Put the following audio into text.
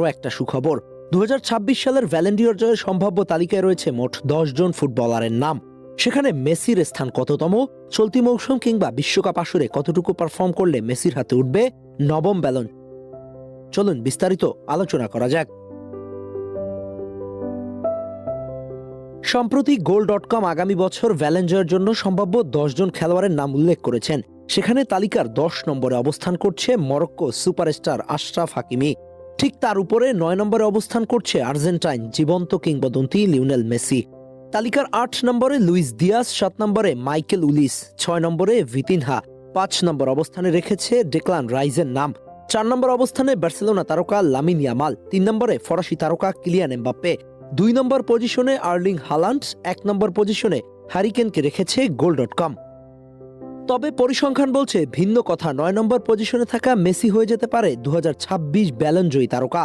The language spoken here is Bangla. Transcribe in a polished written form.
একটা সুখবর, 2026 সালের ভ্যালেন্ডিয়র জয়ের সম্ভাব্য তালিকায় রয়েছে মোট 10 জন ফুটবলারের নাম। সেখানে মেসির স্থান কততম, চলতি মৌসুম কিংবা বিশ্বকাপ আসরে কতটুকু পারফর্ম করলে মেসির হাতে উঠবে নবম ব্যালন, চলুন বিস্তারিত আলোচনা করা যাক। সম্প্রতি goal.com আগামী বছর ভ্যালেন্ডিয়রের জন্য সম্ভাব্য 10 জন খেলোয়াড়ের নাম উল্লেখ করেছেন। সেখানে তালিকার 10 নম্বরে অবস্থান করছে মরক্কো সুপারস্টার আশরাফ হাকিমি। ঠিক তার উপরে 9 নম্বরে অবস্থান করছে আর্জেন্টাইন জীবন্ত কিংবদন্তি লিওনেল মেসি। তালিকার 8 নম্বরে লুইস দিয়াস, 7 নম্বরে মাইকেল উলিস, 6 নম্বরে ভিতিনহা, 5 নম্বর অবস্থানে রেখেছে ডেক্লান রাইসের নাম। 4 নম্বর অবস্থানে বার্সেলোনা তারকা লামিন ইয়ামাল, 3 নম্বরে ফরাসি তারকা কিলিয়ান এমবাপ্পে, 2 নম্বর পজিশনে আর্লিং হালান্ড, 1 নম্বর পজিশনে হ্যারি কেনকে রেখেছে goal.com। তবে পরিসংখ্যান বলছে ভিন্ন কথা। 9 নম্বর পজিশনে থাকা মেসি হয়ে যেতে পারে 2026 ব্যালন জয়ী তারকা।